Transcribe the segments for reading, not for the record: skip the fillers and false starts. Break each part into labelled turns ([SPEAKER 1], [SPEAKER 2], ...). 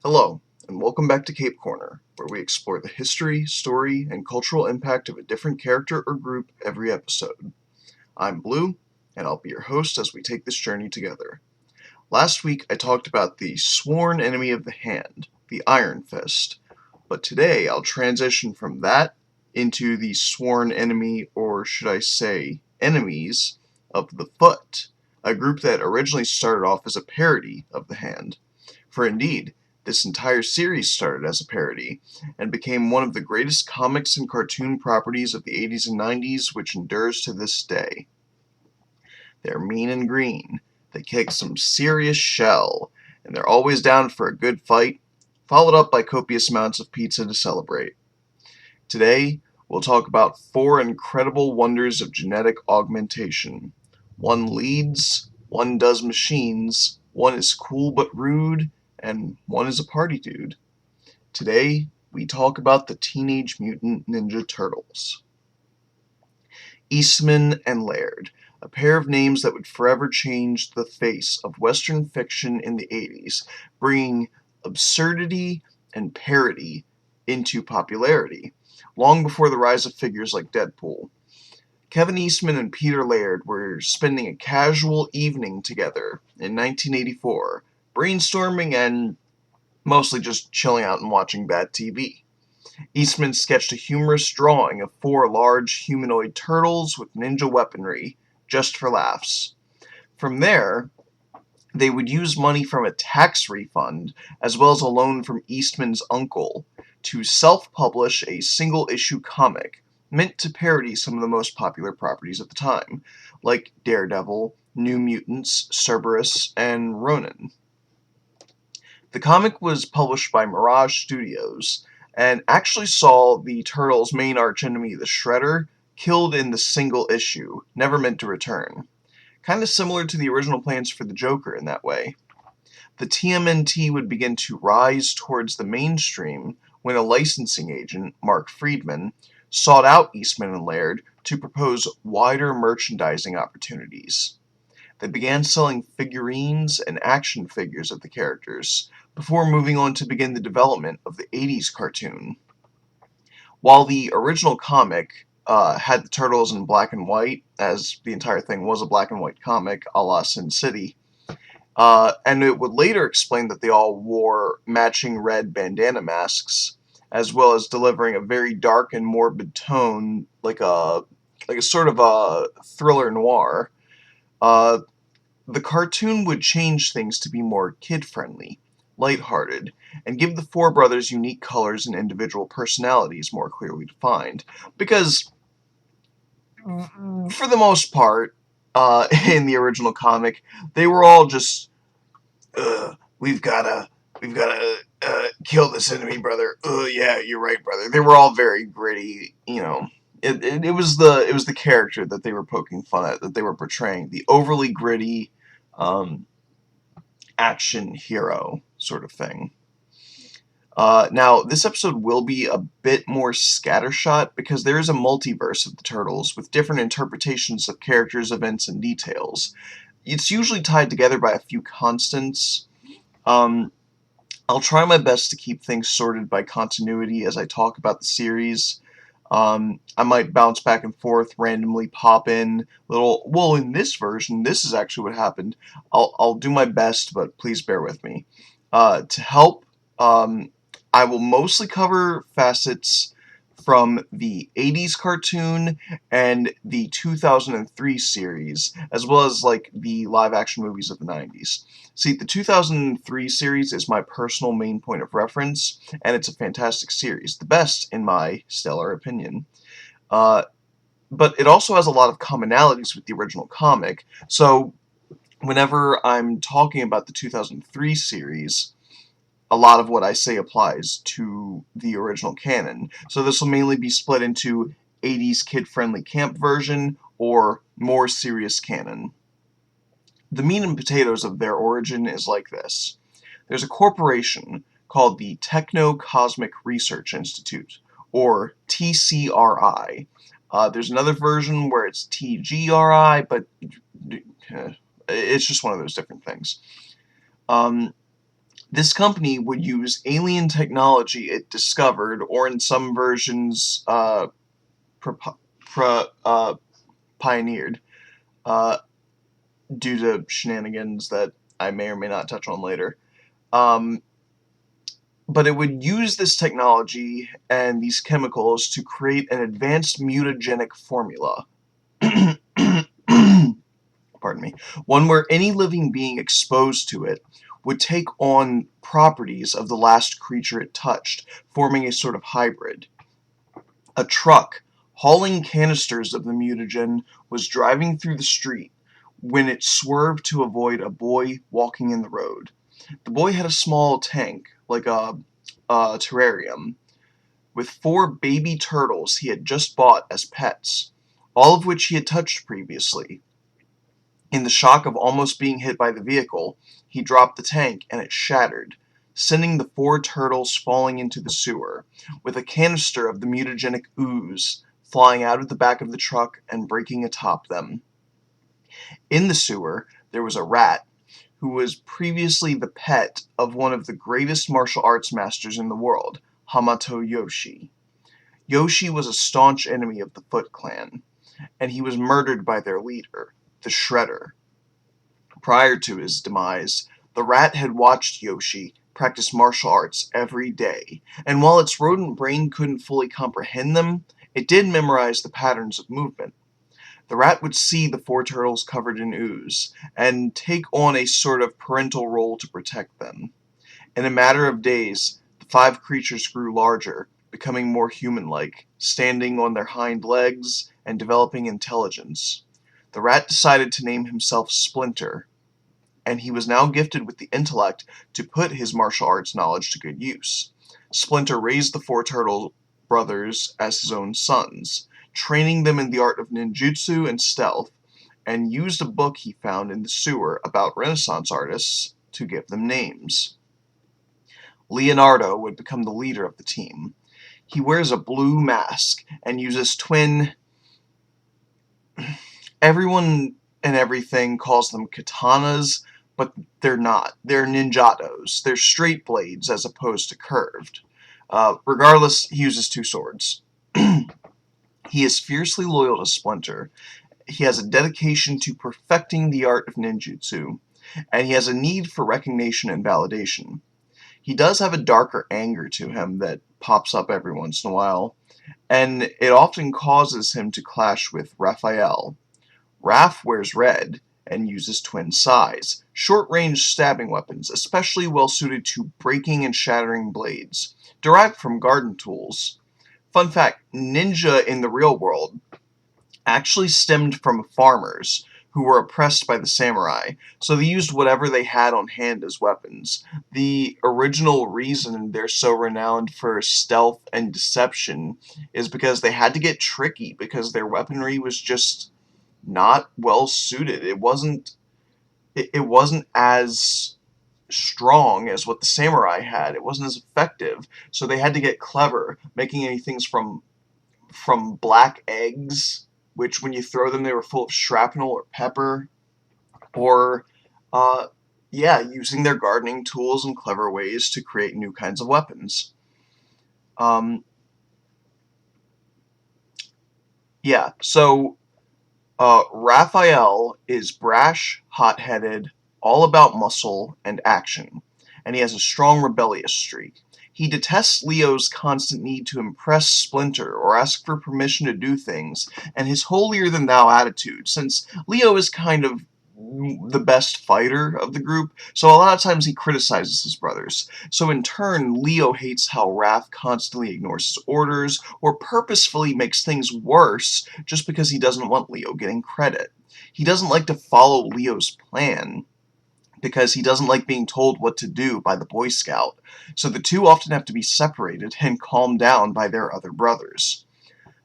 [SPEAKER 1] Hello, and welcome back to Cape Corner, where we explore the history, story, and cultural impact of a different character or group every episode. I'm Blue, and I'll be your host as we take this journey together. Last week I talked about the sworn enemy of the hand, the Iron Fist, but today I'll transition from that into the sworn enemy, or should I say enemies, of the foot, a group that originally started off as a parody of the hand. For indeed, this entire series started as a parody, and became one of the greatest comics and cartoon properties of the 80s and 90s, which endures to this day. They're mean and green, they kick some serious shell, and they're always down for a good fight, followed up by copious amounts of pizza to celebrate. Today, we'll talk about 4 incredible wonders of genetic augmentation. One leads, one does machines, one is cool but rude, and one is a party dude. Today, we talk about the Teenage Mutant Ninja Turtles. Eastman and Laird, a pair of names that would forever change the face of Western fiction in the 80s, bringing absurdity and parody into popularity, long before the rise of figures like Deadpool. Kevin Eastman and Peter Laird were spending a casual evening together in 1984, brainstorming and mostly just chilling out and watching bad TV. Eastman sketched a humorous drawing of 4 large humanoid turtles with ninja weaponry, just for laughs. From there, they would use money from a tax refund, as well as a loan from Eastman's uncle, to self-publish a single-issue comic meant to parody some of the most popular properties at the time, like Daredevil, New Mutants, Cerberus, and Ronin. The comic was published by Mirage Studios, and actually saw the Turtles' main archenemy, the Shredder, killed in the single issue, never meant to return. Kinda similar to the original plans for the Joker in that way. The TMNT would begin to rise towards the mainstream when a licensing agent, Mark Friedman, sought out Eastman and Laird to propose wider merchandising opportunities. They began selling figurines and action figures of the characters, before moving on to begin the development of the 80s cartoon. While the original comic had the Turtles in black and white, as the entire thing was a black and white comic a la Sin City, and it would later explain that they all wore matching red bandana masks, as well as delivering a very dark and morbid tone, like a sort of a thriller noir. The cartoon would change things to be more kid-friendly, lighthearted, and give the 4 brothers unique colors and individual personalities more clearly defined. Because, for the most part, in the original comic, they were all just, we've gotta kill this enemy, brother. Yeah, you're right, brother. They were all very gritty, you know. It was the character that they were poking fun at, that they were portraying, the overly gritty, action hero sort of thing. Now, this episode will be a bit more scattershot because there is a multiverse of the Turtles with different interpretations of characters, events, and details. It's usually tied together by a few constants. I'll try my best to keep things sorted by continuity as I talk about the series. I might bounce back and forth, randomly pop in well, in this version, this is actually what happened. I'll do my best, but please bear with me. To help, I will mostly cover facets from the 80s cartoon and the 2003 series, as well as like the live-action movies of the 90s. See, the 2003 series is my personal main point of reference, and it's a fantastic series, the best in my stellar opinion. But it also has a lot of commonalities with the original comic, so whenever I'm talking about the 2003 series, a lot of what I say applies to the original canon. So this will mainly be split into 80s kid-friendly camp version or more serious canon. The meat and potatoes of their origin is like this. There's a corporation called the Techno-Cosmic Research Institute, or TCRI. There's another version where it's TGRI, but it's just one of those different things. This company would use alien technology it discovered, or in some versions, pioneered, uh, due to shenanigans that I may or may not touch on later. Um, but it would use this technology and these chemicals to create an advanced mutagenic formula. Pardon me. One where any living being exposed to it would take on properties of the last creature it touched, forming a sort of hybrid. A truck hauling canisters of the mutagen was driving through the street when it swerved to avoid a boy walking in the road. The boy had a small tank, like a terrarium, with 4 baby turtles he had just bought as pets, all of which he had touched previously. In the shock of almost being hit by the vehicle, he dropped the tank and it shattered, sending the 4 turtles falling into the sewer, with a canister of the mutagenic ooze flying out of the back of the truck and breaking atop them. In the sewer, there was a rat, who was previously the pet of one of the greatest martial arts masters in the world, Hamato Yoshi. Yoshi was a staunch enemy of the Foot Clan, and he was murdered by their leader, the Shredder. Prior to his demise, the rat had watched Yoshi practice martial arts every day, and while its rodent brain couldn't fully comprehend them, it did memorize the patterns of movement. The rat would see the 4 turtles covered in ooze, and take on a sort of parental role to protect them. In a matter of days, the 5 creatures grew larger, becoming more human-like, standing on their hind legs and developing intelligence. The rat decided to name himself Splinter, and he was now gifted with the intellect to put his martial arts knowledge to good use. Splinter raised the 4 turtle brothers as his own sons, training them in the art of ninjutsu and stealth, and used a book he found in the sewer about Renaissance artists to give them names. Leonardo would become the leader of the team. He wears a blue mask and uses twin... Everyone and everything calls them katanas, but they're not. They're ninjatos. They're straight blades as opposed to curved. Regardless, he uses 2 swords. He is fiercely loyal to Splinter. He has a dedication to perfecting the art of ninjutsu, and he has a need for recognition and validation. He does have a darker anger to him that pops up every once in a while, and it often causes him to clash with Raphael. Raph wears red and uses twin sais, short-range stabbing weapons, especially well-suited to breaking and shattering blades, derived from garden tools. Fun fact, ninja in the real world actually stemmed from farmers who were oppressed by the samurai, so they used whatever they had on hand as weapons. The original reason they're so renowned for stealth and deception is because they had to get tricky, because their weaponry was just not well suited. It wasn't as strong as what the samurai had. It wasn't as effective, so they had to get clever, making any things from black eggs, which when you throw them they were full of shrapnel or pepper, or using their gardening tools in clever ways to create new kinds of weapons. So Raphael is brash, hot-headed, all about muscle and action, and he has a strong rebellious streak. He detests Leo's constant need to impress Splinter or ask for permission to do things, and his holier-than-thou attitude, since Leo is kind of the best fighter of the group, so a lot of times he criticizes his brothers. So in turn, Leo hates how Raph constantly ignores his orders or purposefully makes things worse just because he doesn't want Leo getting credit. He doesn't like to follow Leo's plan because he doesn't like being told what to do by the Boy Scout, so the two often have to be separated and calmed down by their other brothers.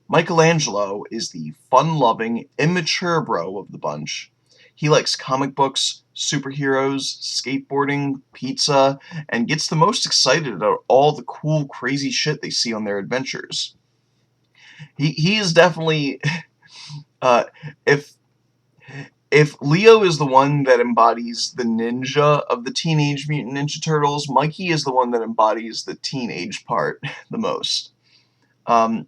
[SPEAKER 1] Michelangelo is the fun-loving, immature bro of the bunch. He likes comic books, superheroes, skateboarding, pizza, and gets the most excited about all the cool, crazy shit they see on their adventures. He is definitely, if If Leo is the one that embodies the ninja of the Teenage Mutant Ninja Turtles, Mikey is the one that embodies the teenage part the most. Um,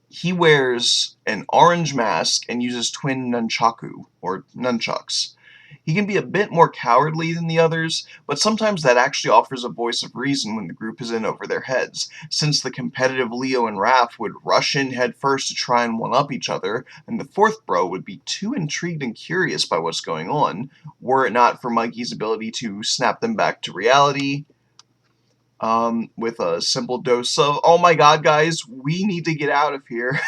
[SPEAKER 1] he wears an orange mask and uses twin nunchaku, or nunchucks. He can be a bit more cowardly than the others, but sometimes that actually offers a voice of reason when the group is in over their heads, since the competitive Leo and Raph would rush in headfirst to try and one-up each other, and the fourth bro would be too intrigued and curious by what's going on, were it not for Mikey's ability to snap them back to reality, with a simple dose of, oh my god, guys, we need to get out of here.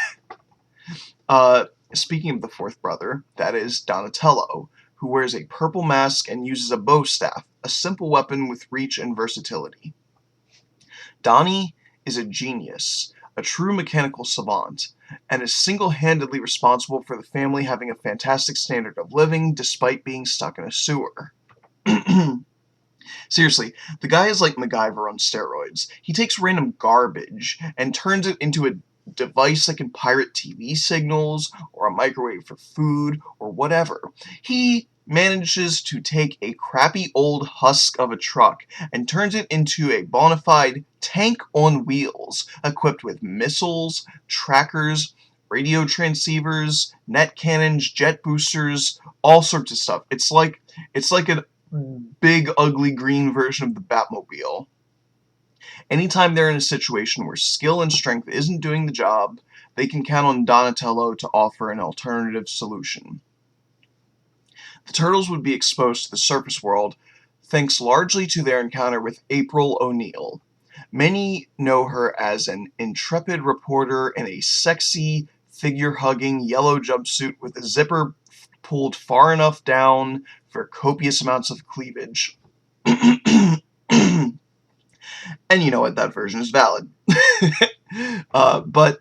[SPEAKER 1] Speaking of the fourth brother, that is Donatello, who wears a purple mask and uses a bow staff, a simple weapon with reach and versatility. Donnie is a genius, a true mechanical savant, and is single-handedly responsible for the family having a fantastic standard of living despite being stuck in a sewer. Seriously, the guy is like MacGyver on steroids. He takes random garbage and turns it into a device that can pirate TV signals, or a microwave for food, or whatever. He manages to take a crappy old husk of a truck and turns it into a bona fide tank on wheels, equipped with missiles, trackers, radio transceivers, net cannons, jet boosters, all sorts of stuff. It's like a big, ugly green version of the Batmobile. Anytime they're in a situation where skill and strength isn't doing the job, they can count on Donatello to offer an alternative solution. The Turtles would be exposed to the surface world thanks largely to their encounter with April O'Neil. Many know her as an intrepid reporter in a sexy, figure-hugging yellow jumpsuit with a zipper pulled far enough down for copious amounts of cleavage. And you know what, that version is valid. But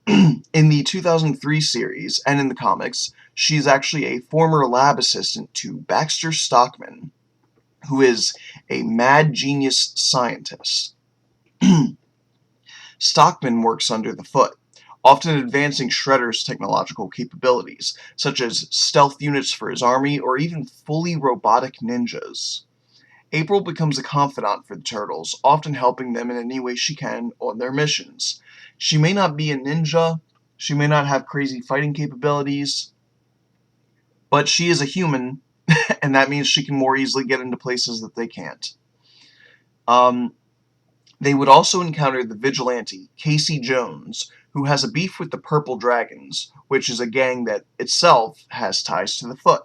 [SPEAKER 1] in the 2003 series and in the comics, she's actually a former lab assistant to Baxter Stockman, who is a mad genius scientist. Stockman works under the foot, often advancing Shredder's technological capabilities, such as stealth units for his army or even fully robotic ninjas. April becomes a confidant for the Turtles, often helping them in any way she can on their missions. She may not be a ninja, she may not have crazy fighting capabilities, but she is a human, and that means she can more easily get into places that they can't. They would also encounter the vigilante, Casey Jones, who has a beef with the Purple Dragons, which is a gang that itself has ties to the Foot.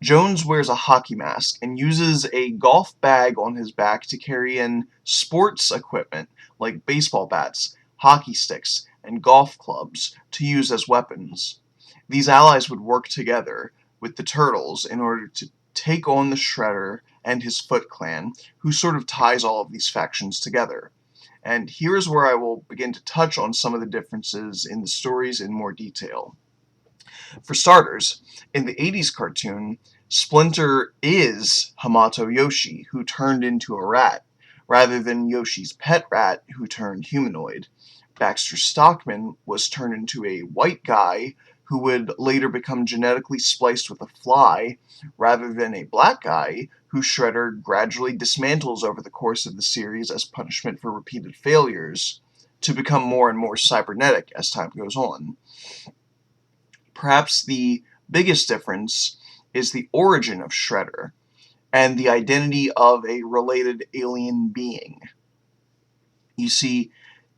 [SPEAKER 1] Jones wears a hockey mask and uses a golf bag on his back to carry in sports equipment like baseball bats, hockey sticks, and golf clubs to use as weapons. These allies would work together with the Turtles in order to take on the Shredder and his Foot Clan, who sort of ties all of these factions together. And here is where I will begin to touch on some of the differences in the stories in more detail. For starters, in the 80s cartoon, Splinter is Hamato Yoshi, who turned into a rat, rather than Yoshi's pet rat, who turned humanoid. Baxter Stockman was turned into a white guy who would later become genetically spliced with a fly, rather than a black guy who Shredder gradually dismantles over the course of the series as punishment for repeated failures, to become more and more cybernetic as time goes on. Perhaps the biggest difference is the origin of Shredder and the identity of a related alien being. You see,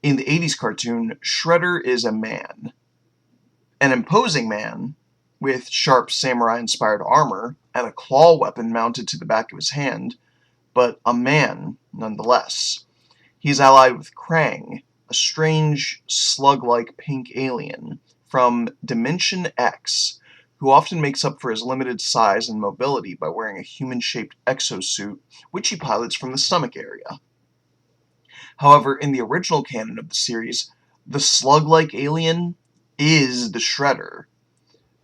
[SPEAKER 1] in the 80s cartoon, Shredder is a man. An imposing man with sharp samurai-inspired armor and a claw weapon mounted to the back of his hand, but a man nonetheless. He's allied with Krang, a strange, slug-like pink alien from Dimension X, who often makes up for his limited size and mobility by wearing a human-shaped exosuit, which he pilots from the stomach area. However, in the original canon of the series, the slug-like alien is the Shredder.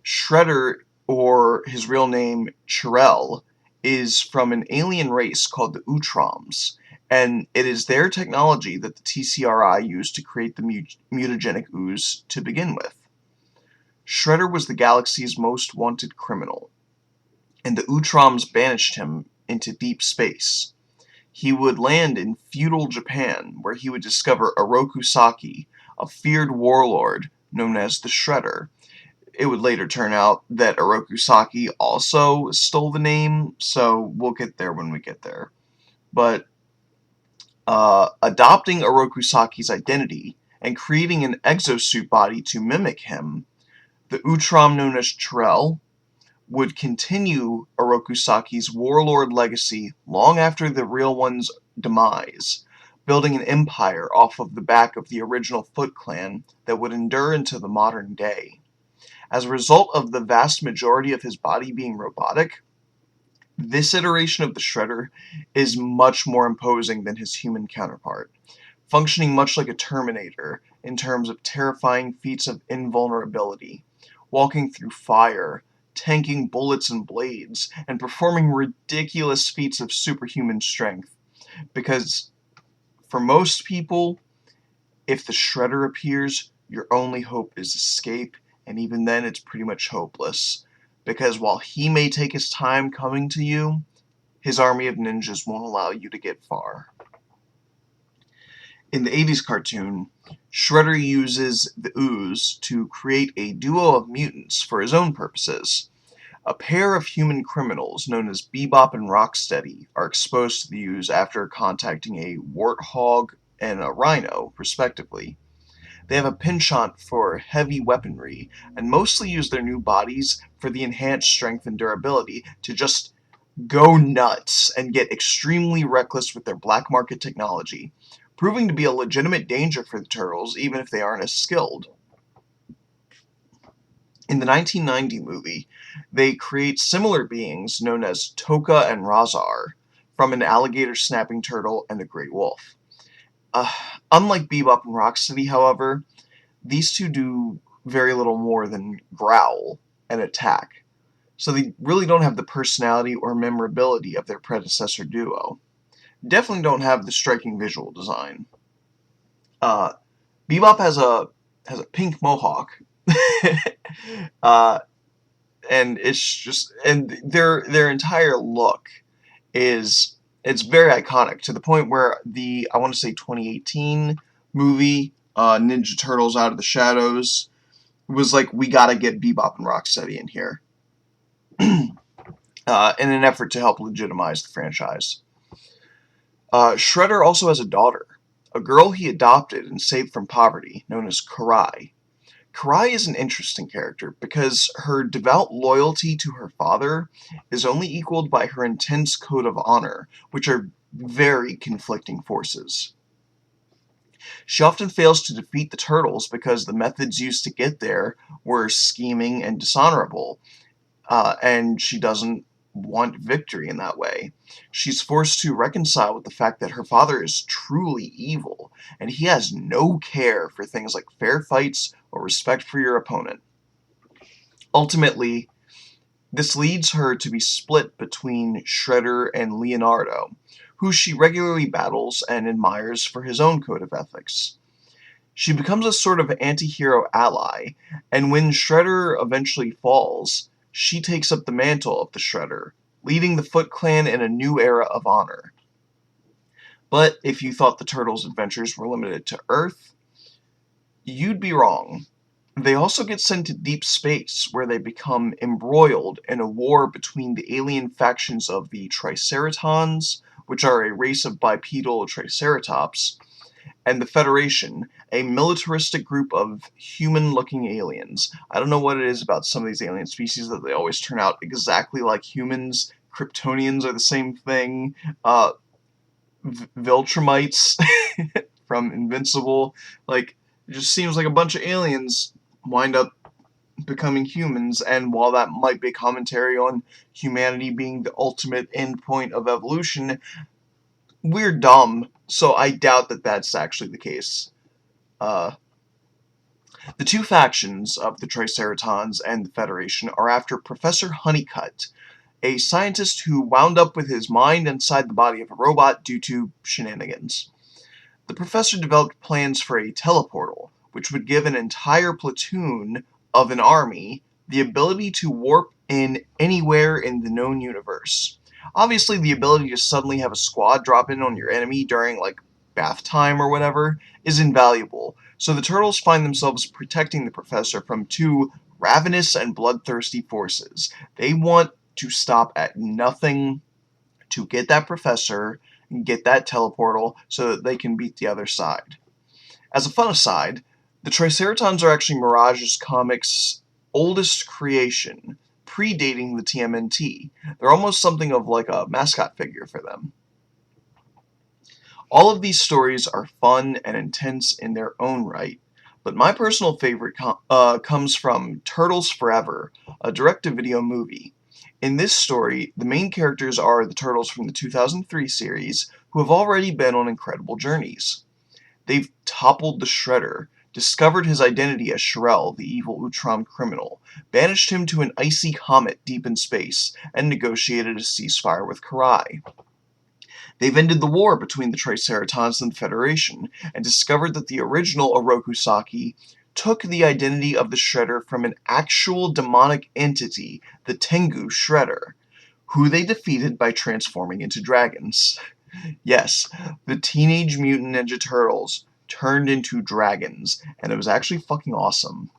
[SPEAKER 1] Shredder, or his real name, Chirel, is from an alien race called the Utroms, and it is their technology that the TCRI used to create the mutagenic ooze to begin with. Shredder was the galaxy's most wanted criminal, and the Utroms banished him into deep space. He would land in feudal Japan, where he would discover Orokusaki, a feared warlord known as the Shredder. It would later turn out that Orokusaki also stole the name, so we'll get there when we get there. But adopting Orokusaki's identity and creating an exosuit body to mimic him, the Utrom known as Trell would continue Orokusaki's warlord legacy long after the real one's demise, building an empire off of the back of the original Foot Clan that would endure into the modern day. As a result of the vast majority of his body being robotic, this iteration of the Shredder is much more imposing than his human counterpart, functioning much like a Terminator in terms of terrifying feats of invulnerability, walking through fire, tanking bullets and blades, and performing ridiculous feats of superhuman strength. Because for most people, if the Shredder appears, your only hope is escape, and even then it's pretty much hopeless. Because while he may take his time coming to you, his army of ninjas won't allow you to get far. In the 80s cartoon, Shredder uses the ooze to create a duo of mutants for his own purposes. A pair of human criminals known as Bebop and Rocksteady are exposed to the ooze after contacting a warthog and a rhino, respectively. They have a penchant for heavy weaponry, and mostly use their new bodies for the enhanced strength and durability to just go nuts and get extremely reckless with their black market technology, proving to be a legitimate danger for the turtles even if they aren't as skilled. In the 1990 movie, they create similar beings known as Toka and Razar from an alligator snapping turtle and a great wolf. Unlike Bebop and Rocksteady, however, these two do very little more than growl and attack, so they really don't have the personality or memorability of their predecessor duo. Definitely don't have the striking visual design. Bebop has a pink mohawk, and their entire look it's very iconic to the point where I want to say 2018 movie Ninja Turtles Out of the Shadows was like, we gotta get Bebop and Rocksteady in here in an effort to help legitimize the franchise. Shredder also has a daughter, a girl he adopted and saved from poverty, known as Karai. Karai is an interesting character because her devout loyalty to her father is only equaled by her intense code of honor, which are very conflicting forces. She often fails to defeat the turtles because the methods used to get there were scheming and dishonorable, and she doesn't want victory in that way. She's forced to reconcile with the fact that her father is truly evil, and he has no care for things like fair fights or respect for your opponent. Ultimately, this leads her to be split between Shredder and Leonardo, who she regularly battles and admires for his own code of ethics. She becomes a sort of anti-hero ally, and when Shredder eventually falls, she takes up the mantle of the Shredder, leading the Foot Clan in a new era of honor. But if you thought the Turtles' adventures were limited to Earth, you'd be wrong. They also get sent to deep space, where they become embroiled in a war between the alien factions of the Triceratons, which are a race of bipedal Triceratops, and the Federation, a militaristic group of human-looking aliens. I don't know what it is about some of these alien species that they always turn out exactly like humans. Kryptonians are the same thing. Viltrumites from Invincible. Like, it just seems like a bunch of aliens wind up becoming humans, and while that might be a commentary on humanity being the ultimate endpoint of evolution, we're dumb, so I doubt that that's actually the case. The two factions of the Triceratons and the Federation are after Professor Honeycutt, a scientist who wound up with his mind inside the body of a robot due to shenanigans. The professor developed plans for a teleportal, which would give an entire platoon of an army the ability to warp in anywhere in the known universe. Obviously, the ability to suddenly have a squad drop in on your enemy during, like, bath time or whatever is invaluable, so the turtles find themselves protecting the professor from two ravenous and bloodthirsty forces. They want to stop at nothing to get that professor and get that teleportal so that they can beat the other side. As a fun aside, the Triceratons are actually Mirage's comics' oldest creation, predating the TMNT. They're almost something of like a mascot figure for them. All of these stories are fun and intense in their own right, but my personal favorite comes from Turtles Forever, a direct-to-video movie. In this story, the main characters are the Turtles from the 2003 series, who have already been on incredible journeys. They've toppled the Shredder, discovered his identity as Shirel, the evil Utrom criminal, banished him to an icy comet deep in space, and negotiated a ceasefire with Karai. They've ended the war between the Triceratons and the Federation, and discovered that the original Orokusaki took the identity of the Shredder from an actual demonic entity, the Tengu Shredder, who they defeated by transforming into dragons. Yes, the Teenage Mutant Ninja Turtles turned into dragons, and it was actually fucking awesome.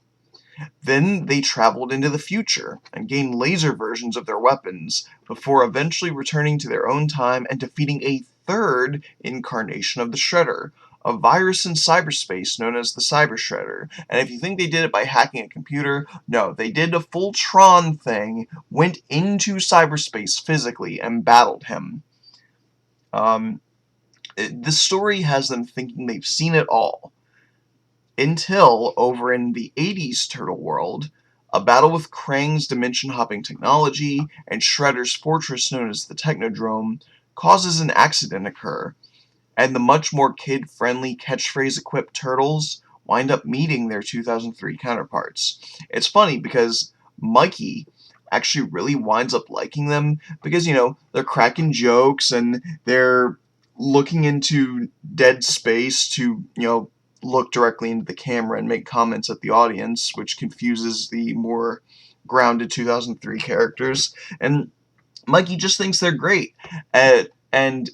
[SPEAKER 1] Then they traveled into the future and gained laser versions of their weapons before eventually returning to their own time and defeating a third incarnation of the Shredder, a virus in cyberspace known as the Cyber Shredder. And if you think they did it by hacking a computer, no, they did a full Tron thing, went into cyberspace physically, and battled him. This story has them thinking they've seen it all. Until, over in the 80s Turtle world, a battle with Krang's dimension-hopping technology and Shredder's fortress known as the Technodrome causes an accident occur, and the much more kid-friendly catchphrase-equipped Turtles wind up meeting their 2003 counterparts. It's funny because Mikey actually really winds up liking them because, they're cracking jokes and they're looking into dead space to, look directly into the camera and make comments at the audience, which confuses the more grounded 2003 characters. And Mikey just thinks they're great. And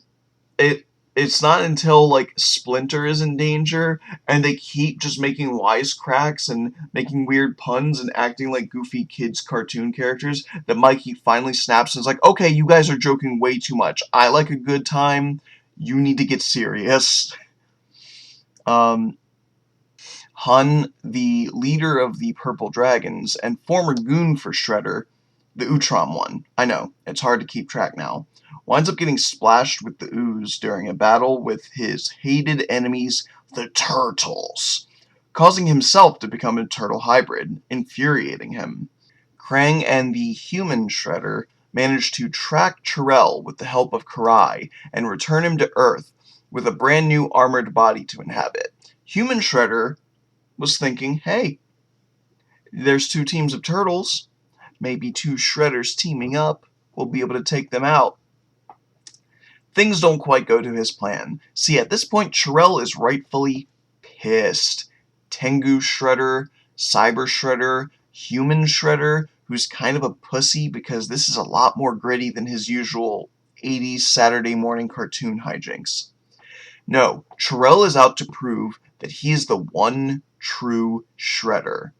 [SPEAKER 1] it's not until, like, Splinter is in danger, and they keep just making wisecracks and making weird puns and acting like goofy kids' cartoon characters, that Mikey finally snaps and is like, okay, you guys are joking way too much. I like a good time. You need to get serious. Hun, the leader of the Purple Dragons, and former goon for Shredder, the Utrom one, I know, it's hard to keep track now, winds up getting splashed with the ooze during a battle with his hated enemies, the Turtles, causing himself to become a turtle hybrid, infuriating him. Krang and the human Shredder manage to track Chirel with the help of Karai and return him to Earth with a brand new armored body to inhabit. Human Shredder was thinking, hey, there's two teams of turtles. Maybe two Shredders teaming up will be able to take them out. Things don't quite go to his plan. See, at this point, Chirel is rightfully pissed. Tengu Shredder, Cyber Shredder, Human Shredder, who's kind of a pussy because this is a lot more gritty than his usual 80s Saturday morning cartoon hijinks. No, Chirel is out to prove that he is the one true Shredder.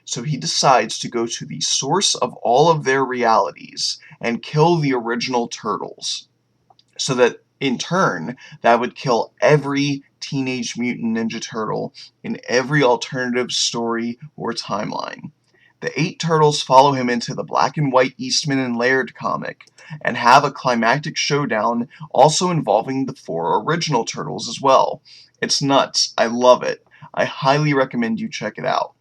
[SPEAKER 1] So he decides to go to the source of all of their realities and kill the original Turtles. So that, in turn, that would kill every Teenage Mutant Ninja Turtle in every alternative story or timeline. The 8 Turtles follow him into the black and white Eastman and Laird comic, and have a climactic showdown also involving the 4 original Turtles as well. It's nuts. I love it. I highly recommend you check it out.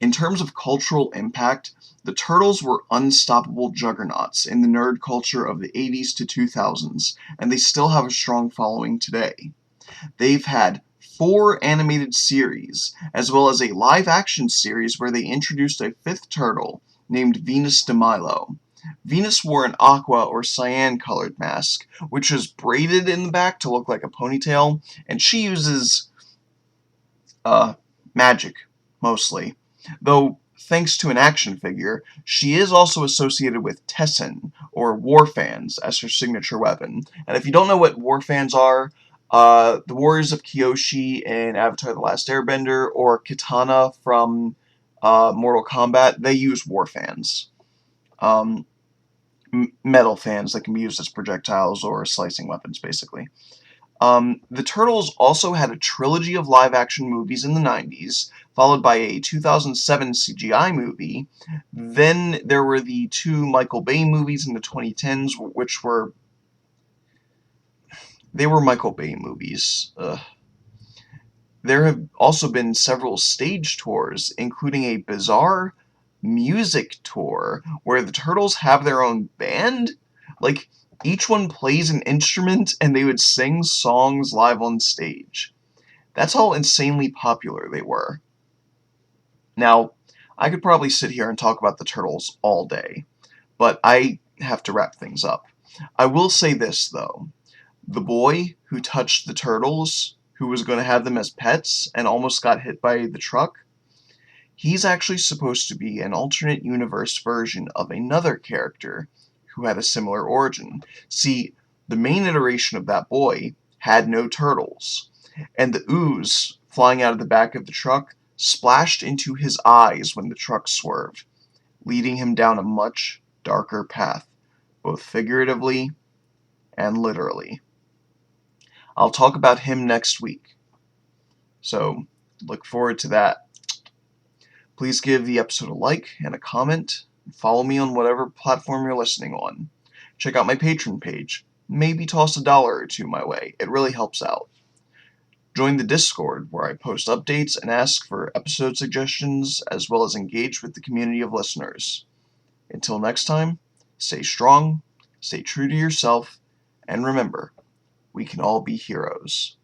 [SPEAKER 1] In terms of cultural impact, the Turtles were unstoppable juggernauts in the nerd culture of the 80s to 2000s, and they still have a strong following today. They've had 4 animated series, as well as a live-action series where they introduced a 5th turtle named Venus de Milo. Venus wore an aqua or cyan-colored mask, which was braided in the back to look like a ponytail, and she uses magic, mostly. Though, thanks to an action figure, she is also associated with Tessin, or war fans, as her signature weapon. And if you don't know what war fans are, the Warriors of Kyoshi in Avatar The Last Airbender, or Kitana from Mortal Kombat, they use war fans. Um, Metal fans that can be used as projectiles or slicing weapons, basically. The Turtles also had a trilogy of live-action movies in the 90s, followed by a 2007 CGI movie. Then there were the two Michael Bay movies in the 2010s, which were Michael Bay movies. There have also been several stage tours, including a bizarre music tour where the Turtles have their own band. Like, each one plays an instrument and they would sing songs live on stage. That's how insanely popular they were. Now, I could probably sit here and talk about the Turtles all day, but I have to wrap things up. I will say this, though. The boy who touched the Turtles, who was going to have them as pets and almost got hit by the truck, he's actually supposed to be an alternate universe version of another character who had a similar origin. See, the main iteration of that boy had no turtles, and the ooze flying out of the back of the truck splashed into his eyes when the truck swerved, leading him down a much darker path, both figuratively and literally. I'll talk about him next week, so look forward to that. Please give the episode a like and a comment. Follow me on whatever platform you're listening on. Check out my Patreon page. Maybe toss $1 or two my way. It really helps out. Join the Discord, where I post updates and ask for episode suggestions, as well as engage with the community of listeners. Until next time, stay strong, stay true to yourself, and remember, we can all be heroes.